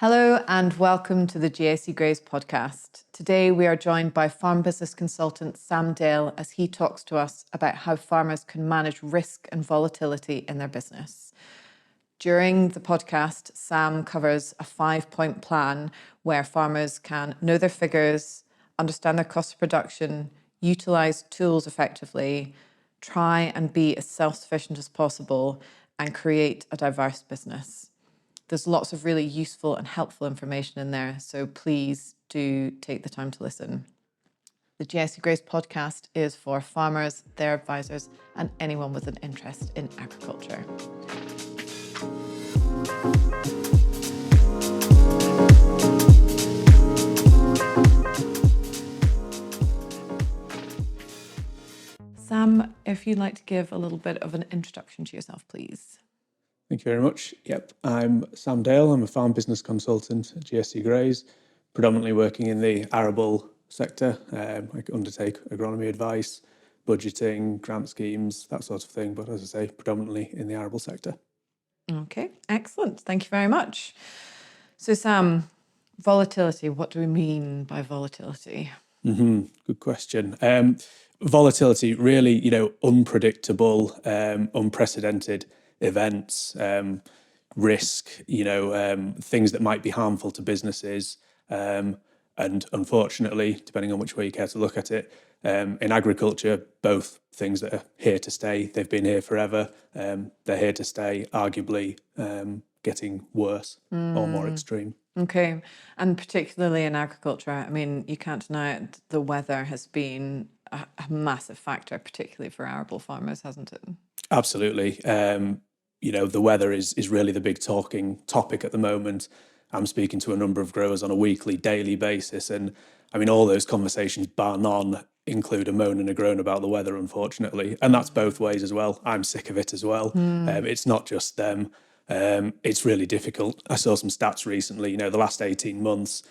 Hello and welcome to the GAC Grays podcast. Today we are joined by farm business consultant Sam Dale as he talks to us about how farmers can manage risk and volatility in their business. During the podcast, Sam covers a 5-point plan where farmers can know their figures, understand their cost of production, utilise tools effectively, try and be as self-sufficient as possible, and create a diverse business. There's lots of really useful and helpful information in there, so please do take the time to listen. The GAC Grays podcast is for farmers, their advisors, and anyone with an interest in agriculture. Sam, if you'd like to give a little bit of an introduction to yourself, please. Thank you very much. Yep, I'm Sam Dale. I'm a farm business consultant at GSC Grays, predominantly working in the arable sector. I undertake agronomy advice, budgeting, grant schemes, that sort of thing. But as I say, predominantly in the arable sector. Okay, excellent. Thank you very much. So Sam, volatility, what do we mean by volatility? Good question. Volatility, really, unpredictable, unprecedented events, risk, things that might be harmful to businesses. And unfortunately, depending on which way you care to look at it, in agriculture, both things that are here to stay. They've been here forever. They're here to stay, arguably getting worse or more extreme. Okay, and particularly in agriculture, I mean, you can't deny it, the weather has been a massive factor, particularly for arable farmers, hasn't it? Absolutely. The weather is really the big talking topic at the moment. I'm speaking to a number of growers on a weekly, daily basis. And I mean, all those conversations, bar none, include a moan and a groan about the weather, unfortunately. And that's both ways as well. I'm sick of it as well. It's not just them. It's really difficult. I saw some stats recently, the last 18 months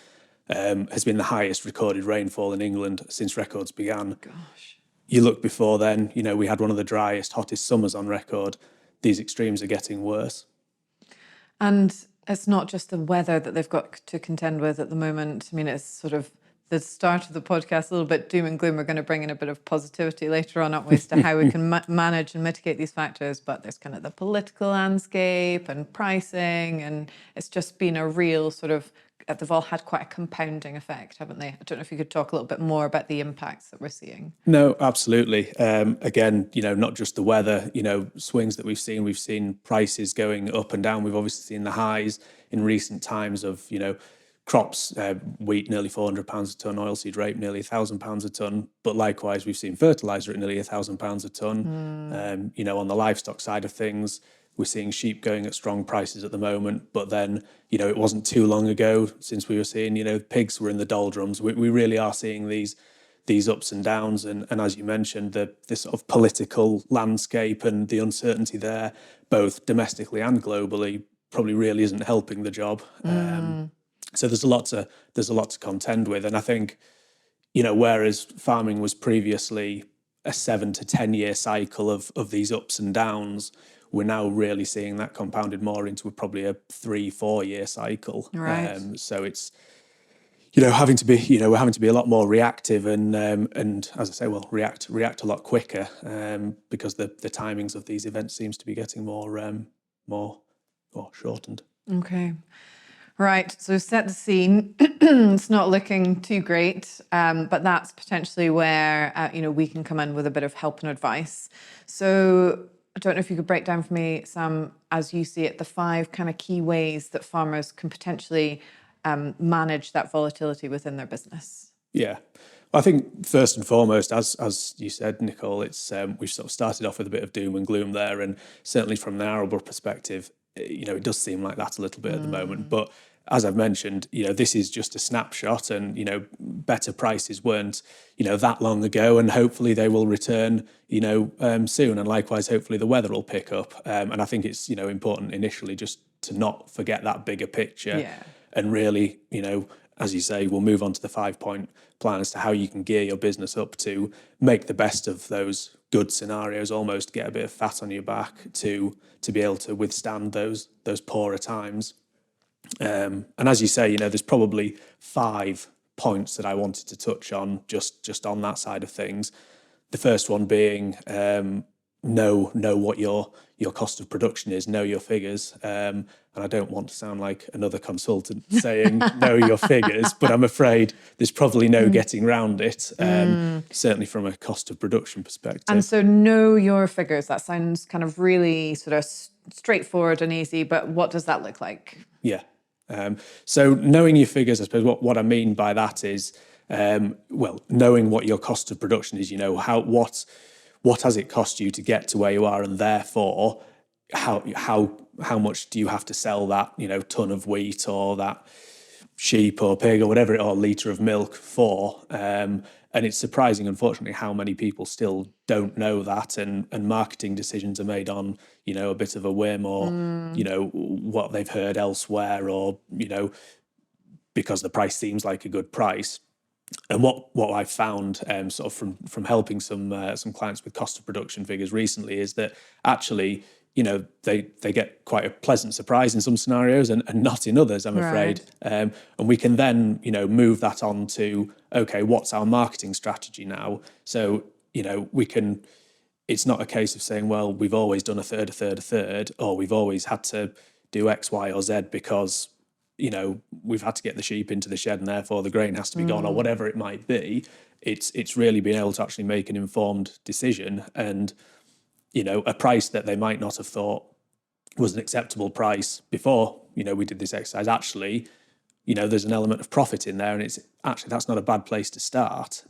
has been the highest recorded rainfall in England since records began. Gosh. You look before then, we had one of the driest, hottest summers on record. These extremes are getting worse. And it's not just the weather that they've got to contend with at the moment. I mean, it's sort of the start of the podcast, a little bit doom and gloom. We're going to bring in a bit of positivity later on, aren't we, as to how we can manage and mitigate these factors. But there's kind of the political landscape and pricing, and it's just been a real sort of, they've all had quite a compounding effect, haven't they? I don't know if you could talk a little bit more about the impacts that we're seeing. No, absolutely. Again, not just the weather, swings that we've seen prices going up and down. We've obviously seen the highs in recent times of, crops, wheat nearly £400 a tonne, oilseed rape nearly £1,000 a tonne. But likewise, we've seen fertiliser at nearly £1,000 a tonne. On the livestock side of things, we're seeing sheep going at strong prices at the moment. But then, it wasn't too long ago since we were seeing, pigs were in the doldrums. We really are seeing these ups and downs. And as you mentioned, this sort of political landscape and the uncertainty there, both domestically and globally, probably really isn't helping the job. So there's a lot to contend with. And I think, whereas farming was previously a 7 to 10 year cycle of these ups and downs, we're now really seeing that compounded more into probably a 3-4 year cycle. Right. So it's, we're having to be a lot more reactive and as I say, react a lot quicker because the timings of these events seems to be getting more shortened. Okay. Right, so set the scene. It's not looking too great, but that's potentially where we can come in with a bit of help and advice. So I don't know if you could break down for me, Sam, as you see it, the 5 kind of key ways that farmers can potentially manage that volatility within their business. Yeah. I think first and foremost, as you said, Nicole, it's we've sort of started off with a bit of doom and gloom there, and certainly from the arable perspective, it does seem like that a little bit at the moment. But as I've mentioned, this is just a snapshot, and better prices weren't that long ago, and hopefully they will return soon, and likewise hopefully the weather will pick up. And I think it's important initially just to not forget that bigger picture. Yeah. And really, as you say, we'll move on to the 5-point plan as to how you can gear your business up to make the best of those good scenarios, almost get a bit of fat on your back to be able to withstand those poorer times. And as you say, there's probably 5 points that I wanted to touch on just on that side of things. The first one being know what your cost of production is, know your figures. And I don't want to sound like another consultant saying know your figures, but I'm afraid there's probably no getting around it, certainly from a cost of production perspective. And so know your figures. That sounds kind of really sort of straightforward and easy, but what does that look like? Yeah. So knowing your figures, I suppose what I mean by that is, knowing what your cost of production is, what has it cost you to get to where you are, and therefore how much do you have to sell that, ton of wheat or that sheep or pig or whatever, or litre of milk for. And it's surprising, unfortunately, how many people still don't know that, and marketing decisions are made on, a bit of a whim, or, what they've heard elsewhere, or, because the price seems like a good price. And what I've found, sort of from helping some clients with cost of production figures recently, is that actually, they get quite a pleasant surprise in some scenarios, and not in others, I'm afraid. And we can then, move that on to, okay, what's our marketing strategy now? So, we can. It's not a case of saying, well, we've always done a third, or we've always had to do X, Y, or Z because, we've had to get the sheep into the shed and therefore the grain has to be gone, or whatever it might be. It's really being able to actually make an informed decision, and, a price that they might not have thought was an acceptable price before, we did this exercise. Actually, there's an element of profit in there, and it's actually, that's not a bad place to start.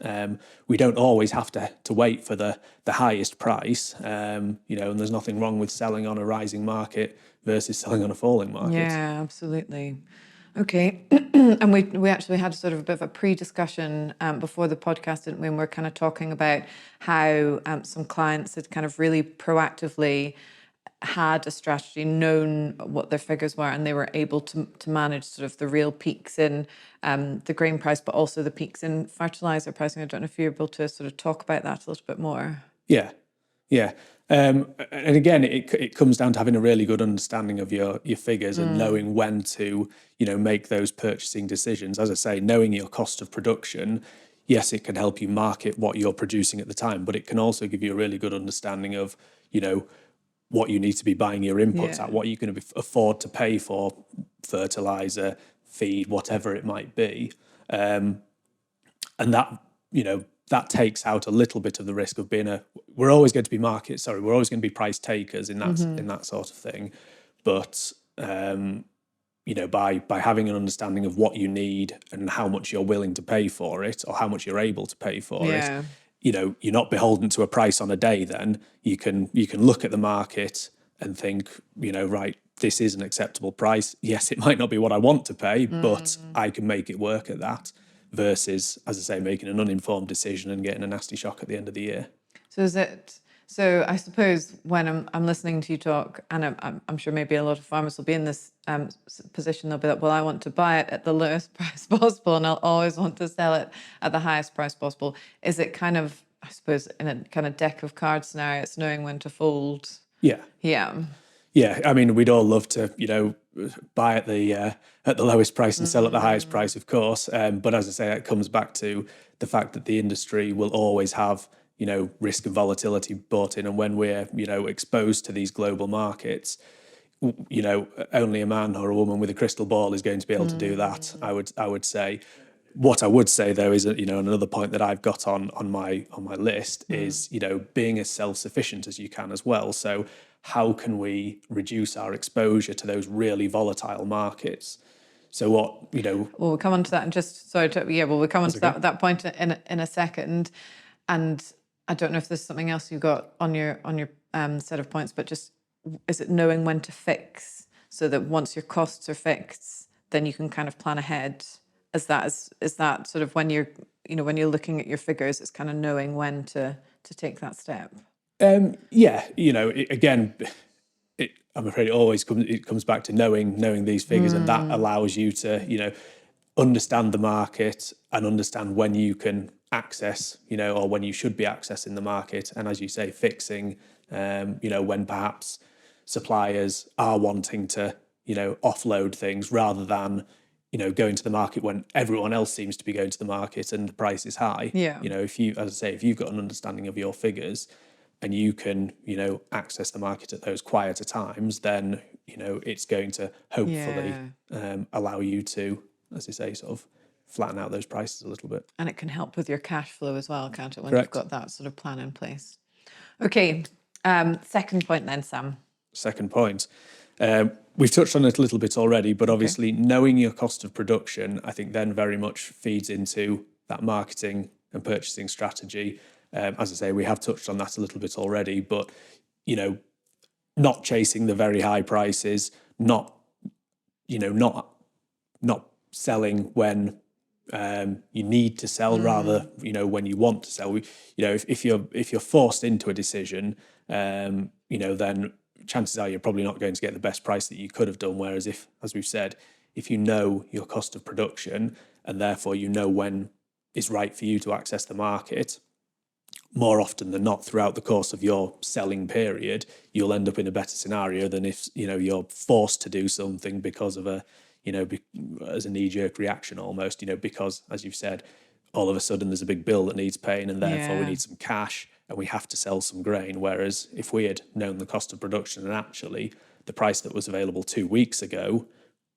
We don't always have to wait for the highest price, and there's nothing wrong with selling on a rising market versus selling on a falling market. Yeah, absolutely. Okay. And we actually had sort of a bit of a pre-discussion before the podcast, didn't we? And we're kind of talking about how some clients had kind of really proactively had a strategy, known what their figures were, and they were able to manage sort of the real peaks in the grain price, but also the peaks in fertilizer pricing. I don't know if you're able to sort of talk about that a little bit more. Yeah. And again, it comes down to having a really good understanding of your figures, and knowing when to, make those purchasing decisions. As I say, knowing your cost of production, yes, it can help you market what you're producing at the time, but it can also give you a really good understanding of, what you need to be buying your inputs at, what you can afford to pay for fertilizer, feed, whatever it might be. And that, that takes out a little bit of the risk of being we're always going to be we're always going to be price takers in that sort of thing. But, by having an understanding of what you need and how much you're willing to pay for it, or how much you're able to pay for it, you're not beholden to a price on a day. Then you can look at the market and think, right, this is an acceptable price. Yes, it might not be what I want to pay, but I can make it work at that, versus, as I say, making an uninformed decision and getting a nasty shock at the end of the year. So I suppose when I'm listening to you talk, and I'm sure maybe a lot of farmers will be in this position, they'll be like, well, I want to buy it at the lowest price possible, and I'll always want to sell it at the highest price possible. Is it kind of, I suppose, in a kind of deck of cards scenario, it's knowing when to fold? Yeah. I mean, we'd all love to, buy at the lowest price and sell at the highest price, of course. But as I say, it comes back to the fact that the industry will always have, risk and volatility brought in. And when we're, exposed to these global markets, only a man or a woman with a crystal ball is going to be able to do that. I would say. What I would say, though, is that, another point that I've got on my list is, being as self-sufficient as you can as well. So how can we reduce our exposure to those really volatile markets? So what, Well, we'll come on to that, and just we'll come on to that point in a second. And I don't know if there's something else you've got on your set of points, but just, is it knowing when to fix, so that once your costs are fixed, then you can kind of plan ahead? Is that sort of when you're looking at your figures, it's kind of knowing when to take that step? I'm afraid it comes back to knowing these figures, and that allows you to, understand the market and understand when you can access, or when you should be accessing the market. And as you say, fixing, when perhaps suppliers are wanting to, offload things rather than, going to the market when everyone else seems to be going to the market and the price is high. Yeah. If you, as I say, if you've got an understanding of your figures and you can, access the market at those quieter times, then, it's going to hopefully allow you to, as I say, sort of flatten out those prices a little bit. And it can help with your cash flow as well, can't it, when Correct. you've got that sort of plan in place? Okay, second point then, Sam. Second point. We've touched on it a little bit already, but obviously knowing your cost of production, I think then very much feeds into that marketing and purchasing strategy. As I say, we have touched on that a little bit already, but, not chasing the very high prices, not selling when you need to sell, rather, when you want to sell. If you're forced into a decision, then chances are you're probably not going to get the best price that you could have done. Whereas if, as we've said, if you know your cost of production and therefore you know when is right for you to access the market, more often than not throughout the course of your selling period, you'll end up in a better scenario than if, you're forced to do something because of as a knee-jerk reaction almost, because, as you've said, all of a sudden there's a big bill that needs paying and therefore we need some cash and we have to sell some grain. Whereas if we had known the cost of production and actually the price that was available 2 weeks ago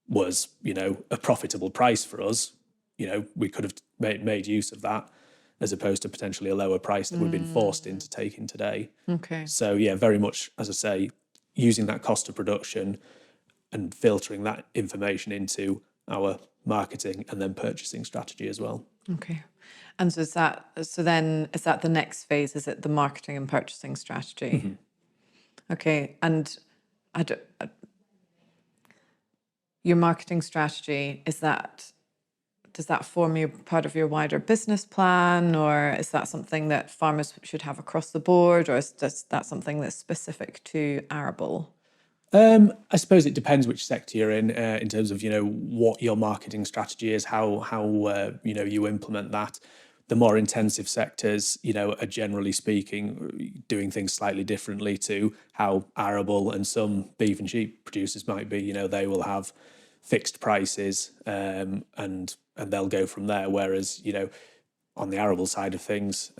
was, a profitable price for us, we could have made use of that as opposed to potentially a lower price that we've been forced into taking today. Okay. So yeah, very much, as I say, using that cost of production and filtering that information into our marketing and then purchasing strategy as well. Okay. And so is that the next phase? Is it the marketing and purchasing strategy? Okay. And your marketing strategy, does that form part of your wider business plan, or is that something that farmers should have across the board, or is that something that's specific to arable? I suppose it depends which sector you're in terms of, what your marketing strategy is, how you implement that. The more intensive sectors, are generally speaking doing things slightly differently to how arable and some beef and sheep producers might be. They will have fixed prices and they'll go from there. Whereas, on the arable side of things,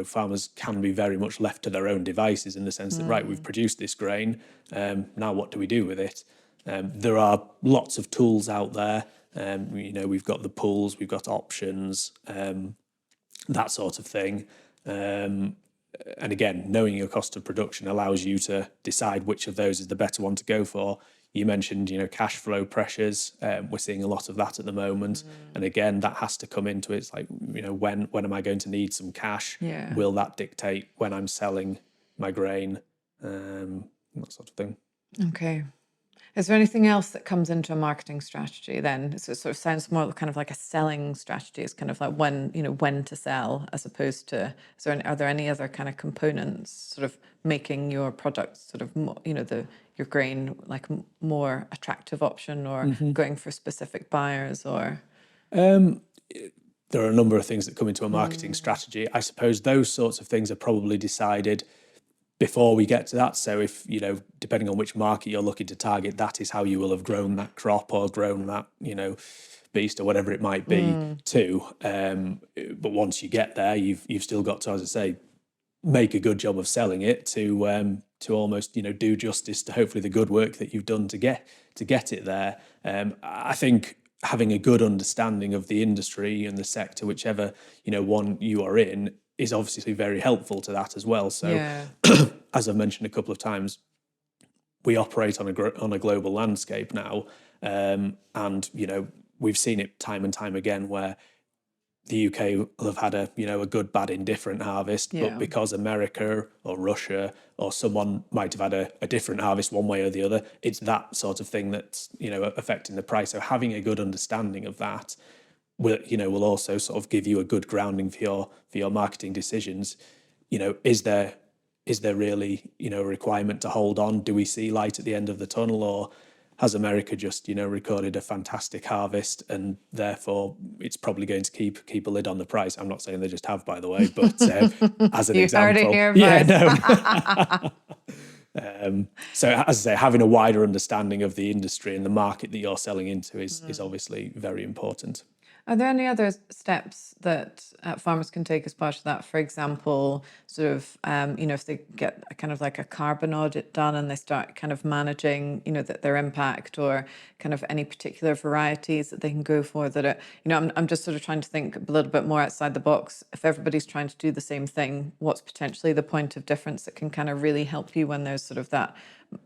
farmers can be very much left to their own devices in the sense that, right, we've produced this grain, now what do we do with it? There are lots of tools out there. We've got the pools, we've got options, that sort of thing. And again, knowing your cost of production allows you to decide which of those is the better one to go for. You mentioned, cash flow pressures. We're seeing a lot of that at the moment. And again, that has to come into it. It's like, when am I going to need some cash? Yeah. Will that dictate when I'm selling my grain? That sort of thing. Okay. Is there anything else that comes into a marketing strategy then? So it sort of sounds more kind of like a selling strategy. It's kind of like when to sell, as opposed to, are there any other kind of components sort of making your product sort of more, your grain like more attractive option, or going for specific buyers, or? There are a number of things that come into a marketing strategy. I suppose those sorts of things are probably decided before we get to that. So if, depending on which market you're looking to target, that is how you will have grown that crop or grown that, beast or whatever it might be too. But once you get there, you've still got to, as I say, make a good job of selling it to almost, do justice to hopefully the good work that you've done to get it there. I think having a good understanding of the industry and the sector, whichever, one you are in, is obviously very helpful to that as well. So, as I've mentioned a couple of times, we operate on a global landscape now, and we've seen it time and time again where the UK will have had a good, bad, indifferent harvest, but because America or Russia or someone might have had a different harvest one way or the other, it's that sort of thing that's affecting the price. So having a good understanding of that will also sort of give you a good grounding for your marketing decisions. Is there really a requirement to hold on? Do we see light at the end of the tunnel, or has America just recorded a fantastic harvest and therefore it's probably going to keep a lid on the price? I'm not saying they just have, by the way, but as an you example, heard it here first. yeah, no. So as I say, having a wider understanding of the industry and the market that you're selling into is obviously very important. Are there any other steps that farmers can take as part of that? For example, sort of, if they get a kind of like a carbon audit done and they start kind of managing, their impact, or kind of any particular varieties that they can go for that are, I'm just sort of trying to think a little bit more outside the box. If everybody's trying to do the same thing, what's potentially the point of difference that can kind of really help you when there's sort of that,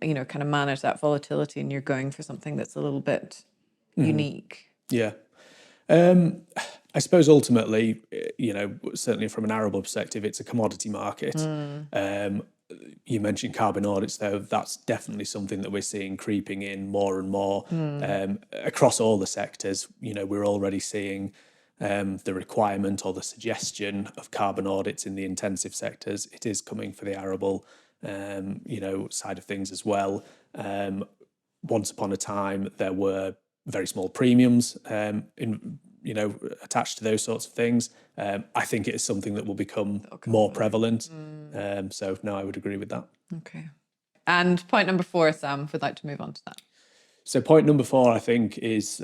kind of manage that volatility and you're going for something that's a little bit unique? Yeah. I suppose ultimately, certainly from an arable perspective, it's a commodity market. You mentioned carbon audits, though. That's definitely something that we're seeing creeping in more and more across all the sectors. We're already seeing the requirement or the suggestion of carbon audits in the intensive sectors. It is coming for the arable, side of things as well. Once upon a time, there were very small premiums attached to those sorts of things. I think it is something that will become more prevalent. So no, I would agree with that. Okay. And point number 4, Sam, would like to move on to that. So point number 4, I think, is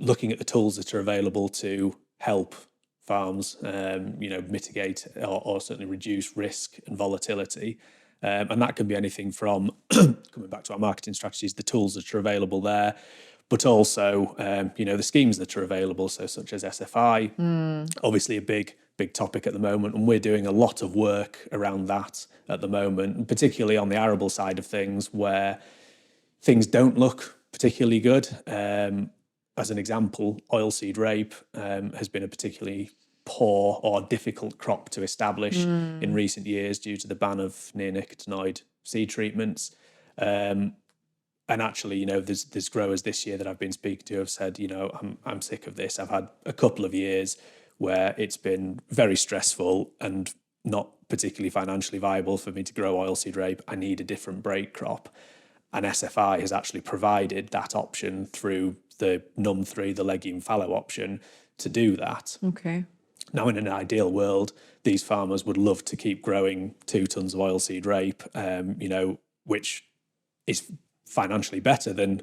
looking at the tools that are available to help farms, mitigate or certainly reduce risk and volatility. And that can be anything from, coming back to our marketing strategies, the tools that are available there, but also, the schemes that are available, so such as SFI, obviously a big topic at the moment, and we're doing a lot of work around that at the moment, and particularly on the arable side of things, where things don't look particularly good. As an example, oilseed rape has been a particularly poor or difficult crop to establish in recent years due to the ban of neonicotinoid seed treatments. And actually, there's growers this year that I've been speaking to have said, I'm sick of this. I've had a couple of years where it's been very stressful and not particularly financially viable for me to grow oilseed rape. I need a different break crop. And SFI has actually provided that option through the num3, the legume fallow option, to do that. Okay. Now, in an ideal world, these farmers would love to keep growing 2 tons of oilseed rape, which is financially better than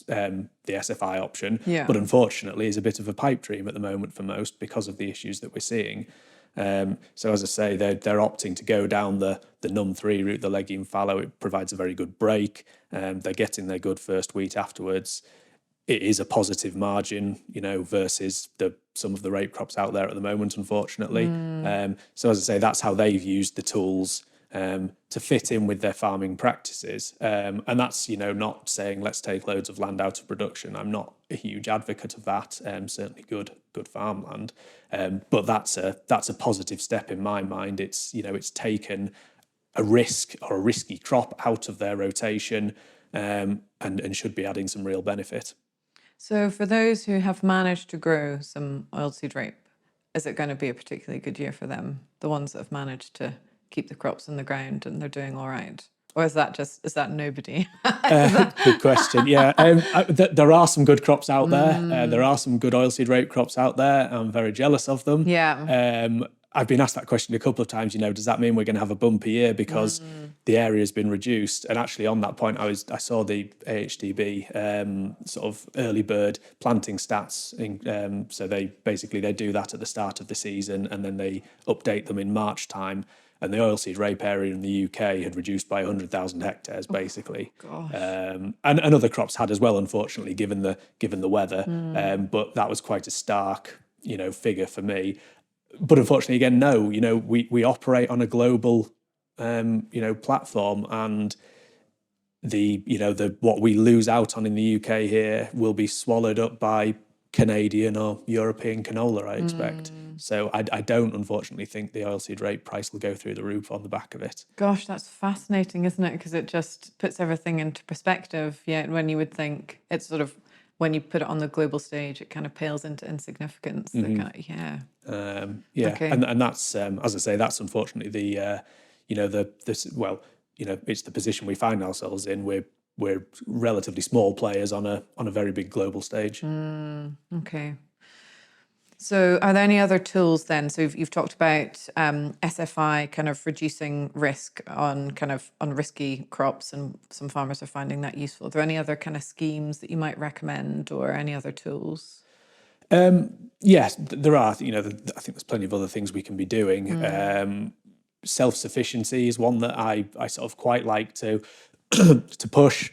the SFI option, but unfortunately is a bit of a pipe dream at the moment for most because of the issues that we're seeing. So as I say, they're opting to go down the num3 route, the legume fallow. It provides a very good break. They're getting their good first wheat afterwards. It is a positive margin, versus some of the rape crops out there at the moment, unfortunately. So as I say, that's how they've used the tools to fit in with their farming practices. And that's, not saying let's take loads of land out of production. I'm not a huge advocate of that. Certainly good farmland. But that's a positive step in my mind. It's taken a risk or a risky crop out of their rotation, and should be adding some real benefit. So for those who have managed to grow some oilseed rape, is it going to be a particularly good year for them? The ones that have managed to keep the crops in the ground and they're doing all right? Or is that nobody? Good question. Yeah, there are some good crops out there. There are some good oilseed rape crops out there. I'm very jealous of them. Yeah. I've been asked that question a couple of times. Does that mean we're going to have a bumpy year because the area has been reduced? And actually, on that point, I saw the AHDB sort of early bird planting stats. So they do that at the start of the season, and then they update them in March time. And the oilseed rape area in the UK had reduced by 100,000 hectares, basically. And other crops had as well, unfortunately, given the weather. But that was quite a stark, figure for me. But unfortunately, again, no. We operate on a global, platform, and the what we lose out on in the UK here will be swallowed up by Canadian or European canola, I expect. So I don't, unfortunately, think the oilseed rape price will go through the roof on the back of it. Gosh, that's fascinating, isn't it? Because it just puts everything into perspective. Yeah, when you would think it's sort of, when you put it on the global stage, it kind of pales into insignificance. Okay. And that's, as I say, that's unfortunately it's the position we find ourselves in. We're relatively small players on a very big global stage. Okay. So are there any other tools then? So you've talked about SFI kind of reducing risk on risky crops, and some farmers are finding that useful. Are there any other kind of schemes that you might recommend, or any other tools? Yes, there are. I think there's plenty of other things we can be doing. Self-sufficiency is one that I sort of quite like to to push.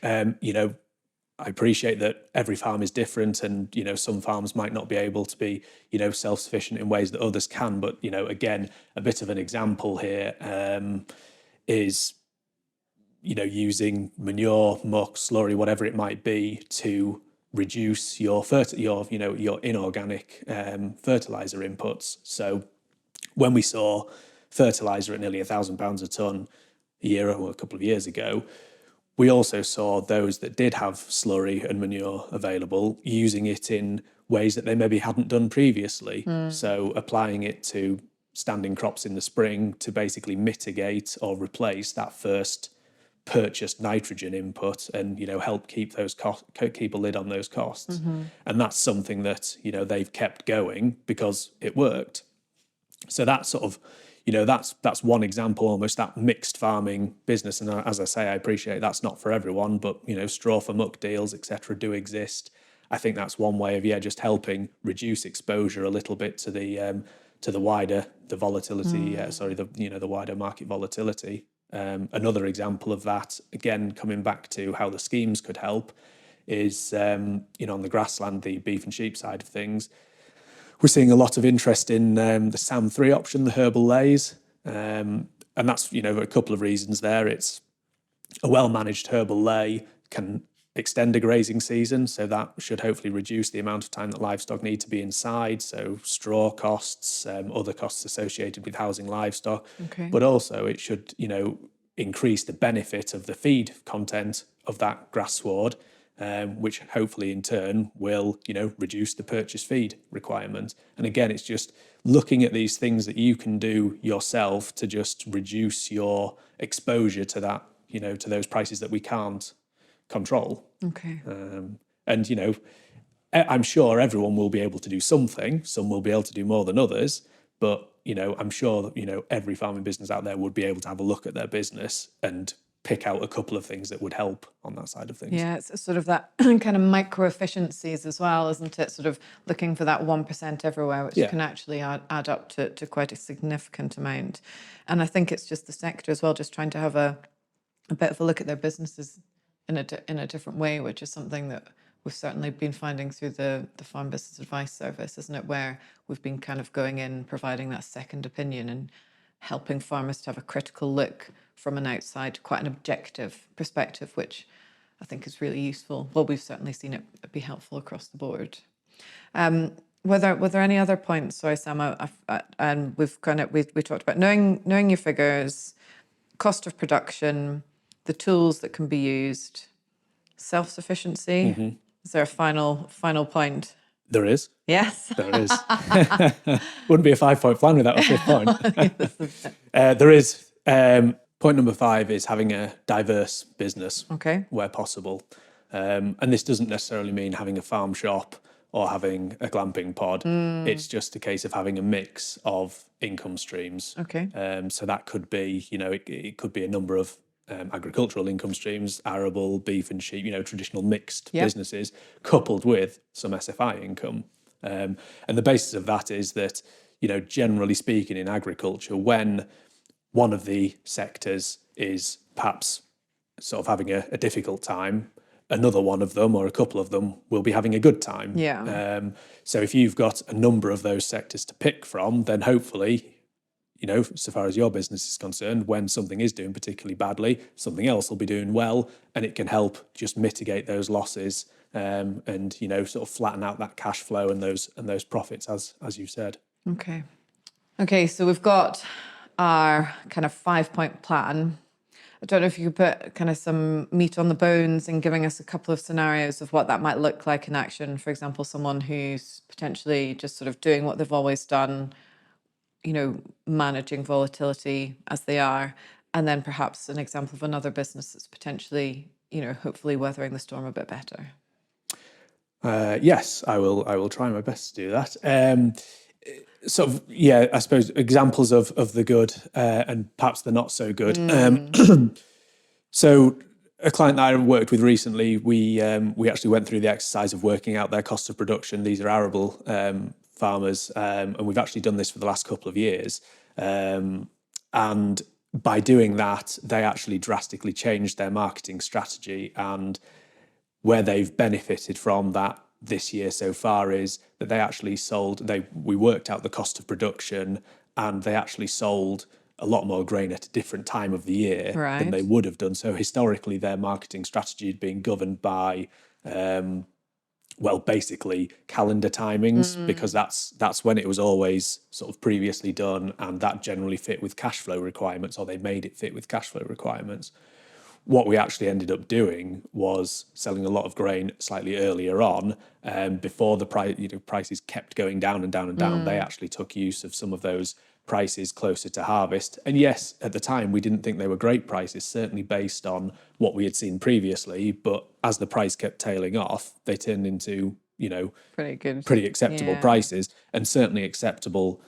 I appreciate that every farm is different, and some farms might not be able to be self-sufficient in ways that others can. But again, a bit of an example here is using manure, muck, slurry, whatever it might be, to reduce your inorganic fertilizer inputs. So when we saw fertilizer at nearly £1,000 a tonne a year or a couple of years ago, we also saw those that did have slurry and manure available using it in ways that they maybe hadn't done previously. So applying it to standing crops in the spring to basically mitigate or replace that first purchased nitrogen input, and help keep those keep a lid on those costs. And that's something that they've kept going because it worked. So that's sort of that's one example, almost that mixed farming business. And as I say, I appreciate that's not for everyone, but straw for muck deals, etc., do exist. I think that's one way of just helping reduce exposure a little bit to the wider volatility. The wider market volatility. Another example of that, again coming back to how the schemes could help, is on the grassland, the beef and sheep side of things. We're seeing a lot of interest in the SAM3 option, the herbal lays, and that's a couple of reasons there. It's a well-managed herbal lay can extend a grazing season, so that should hopefully reduce the amount of time that livestock need to be inside, so straw costs, other costs associated with housing livestock. Okay. But also it should increase the benefit of the feed content of that grass sward, which hopefully in turn will reduce the purchase feed requirement. And again, it's just looking at these things that you can do yourself to just reduce your exposure to that, to those prices that we can't control. Okay. And I'm sure everyone will be able to do something. Some will be able to do more than others, but I'm sure that every farming business out there would be able to have a look at their business and pick out a couple of things that would help on that side of things. Yeah, it's sort of that kind of micro efficiencies as well, isn't it? Sort of looking for that 1% everywhere, which can actually add up to quite a significant amount. And I think it's just the sector as well, just trying to have a bit of a look at their businesses in a different way, which is something that we've certainly been finding through the Farm Business Advice Service, isn't it? Where we've been kind of going in, providing that second opinion and helping farmers to have a critical look from an outside, quite an objective perspective, which I think is really useful. Well, we've certainly seen it be helpful across the board. Were there any other points? Sorry, Sam, and we talked about knowing your figures, cost of production, the tools that can be used, self-sufficiency. Mm-hmm. Is there a final point? There is. Yes. There is. Wouldn't be a 5-point plan without a fifth point. There is. Point number 5 is having a diverse business where possible. And this doesn't necessarily mean having a farm shop or having a glamping pod. It's just a case of having a mix of income streams. Okay. So that could be, it could be a number of agricultural income streams, arable, beef and sheep, traditional mixed businesses, coupled with some SFI income. And the basis of that is that, generally speaking in agriculture, when one of the sectors is perhaps sort of having a difficult time, another one of them or a couple of them will be having a good time. Yeah. So if you've got a number of those sectors to pick from, then hopefully, so far as your business is concerned, when something is doing particularly badly, something else will be doing well, and it can help just mitigate those losses and sort of flatten out that cash flow and those profits, as you said. Okay. So we've got our kind of 5-point plan. I don't know if you could put kind of some meat on the bones in giving us a couple of scenarios of what that might look like in action. For example, someone who's potentially just sort of doing what they've always done, managing volatility as they are, and then perhaps an example of another business that's potentially, hopefully weathering the storm a bit better. Yes, I will. I will try my best to do that. Sort of, yeah. I suppose examples of the good and perhaps the not so good. So, a client that I worked with recently, we actually went through the exercise of working out their cost of production. These are arable farmers, and we've actually done this for the last couple of years. And by doing that, they actually drastically changed their marketing strategy, and where they've benefited from that this year so far is that they actually we worked out the cost of production, and they actually sold a lot more grain at a different time of the year than they Right. would have done. So historically their marketing strategy had been governed by basically calendar timings, because that's when it was always sort of previously done, and that generally fit with cash flow requirements, or they made it fit with cash flow requirements. What we actually ended up doing was selling a lot of grain slightly earlier on, before the prices kept going down and down and down. They actually took use of some of those prices closer to harvest. And yes, at the time, we didn't think they were great prices, certainly based on what we had seen previously. But as the price kept tailing off, they turned into, Pretty good. pretty acceptable Yeah. prices, and certainly acceptable,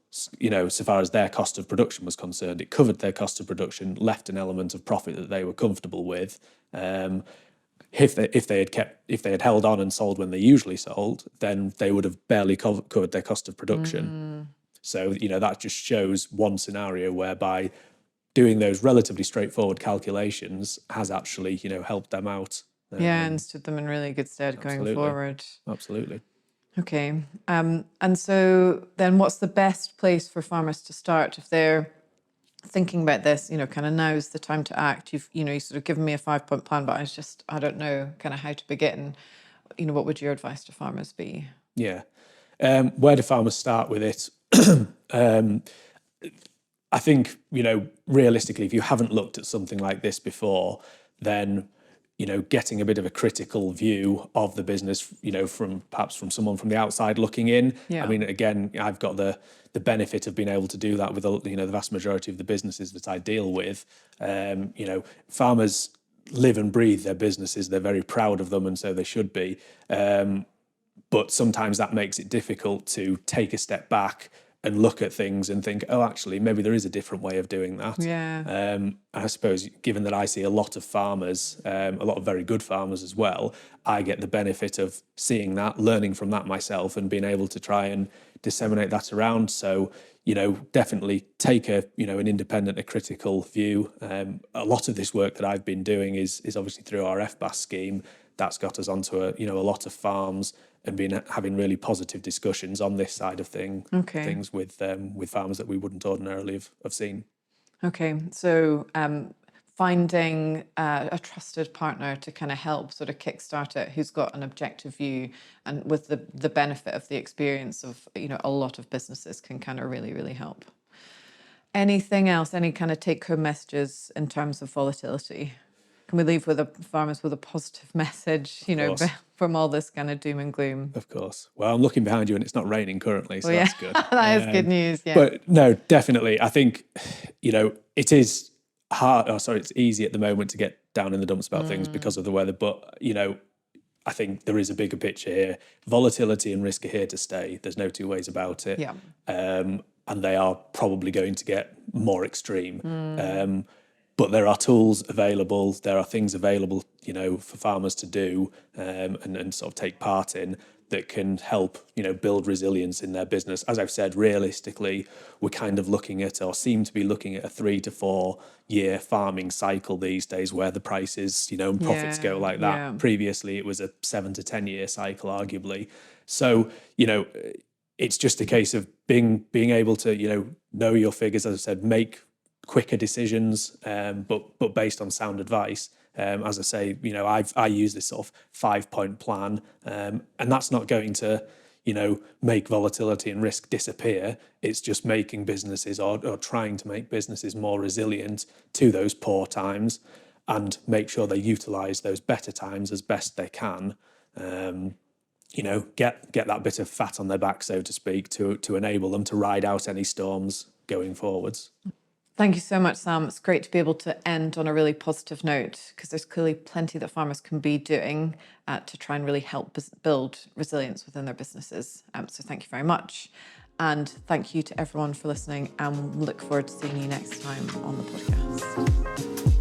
so far as their cost of production was concerned. It covered their cost of production, left an element of profit that they were comfortable with. If they had held on and sold when they usually sold, then they would have barely covered their cost of production. So that just shows one scenario whereby doing those relatively straightforward calculations has actually helped them out. Yeah, and stood them in really good stead going Absolutely. forward. Absolutely. Okay. And so then what's the best place for farmers to start if they're thinking about this, kind of now's the time to act? You sort of given me a 5-point plan, but I don't know kind of how to begin. What would your advice to farmers be? Yeah. Where do farmers start with it? I think, realistically, if you haven't looked at something like this before, then, getting a bit of a critical view of the business, from someone from the outside looking in. Yeah. I mean, again, I've got the benefit of being able to do that with, the vast majority of the businesses that I deal with. Farmers live and breathe their businesses. They're very proud of them, and so they should be. But sometimes that makes it difficult to take a step back and look at things and think, oh, actually, maybe there is a different way of doing that. Yeah. I suppose, given that I see a lot of farmers, a lot of very good farmers as well, I get the benefit of seeing that, learning from that myself, and being able to try and disseminate that around. So, definitely take an independent, a critical view. A lot of this work that I've been doing is obviously through our FBAS scheme. That's got us onto a lot of farms, and been having really positive discussions on this side of things with farmers that we wouldn't ordinarily have seen. Okay. So finding a trusted partner to kind of help sort of kickstart it, who's got an objective view, and with the benefit of the experience of a lot of businesses, can kind of really, really help. Anything else? Any kind of take-home messages in terms of volatility? Can we leave with farmers with a positive message, course. from all this kind of doom and gloom? Of course. Well, I'm looking behind you and it's not raining currently, so that's good. That is good news, yeah. But no, definitely. I think, it is hard. Oh, sorry, it's easy at the moment to get down in the dumps about things because of the weather. But, I think there is a bigger picture here. Volatility and risk are here to stay. There's no two ways about it. Yeah. And they are probably going to get more extreme. But there are tools available. There are things available, for farmers to do and sort of take part in, that can help, build resilience in their business. As I've said, realistically, we're kind of looking at, or seem to be looking at, a 3 to 4 year farming cycle these days, where the prices, and profits go like that. Yeah. Previously, it was a 7 to 10 year cycle, arguably. So, it's just a case of being able to, know your figures, as I said, make quicker decisions, but based on sound advice. As I say, I use this sort of 5-point plan, and that's not going to, make volatility and risk disappear. It's just making businesses, or trying to make businesses more resilient to those poor times, and make sure they utilise those better times as best they can. Get that bit of fat on their back, so to speak, to enable them to ride out any storms going forwards. Thank you so much, Sam. It's great to be able to end on a really positive note, because there's clearly plenty that farmers can be doing to try and really help build resilience within their businesses. So thank you very much. And thank you to everyone for listening, and look forward to seeing you next time on the podcast.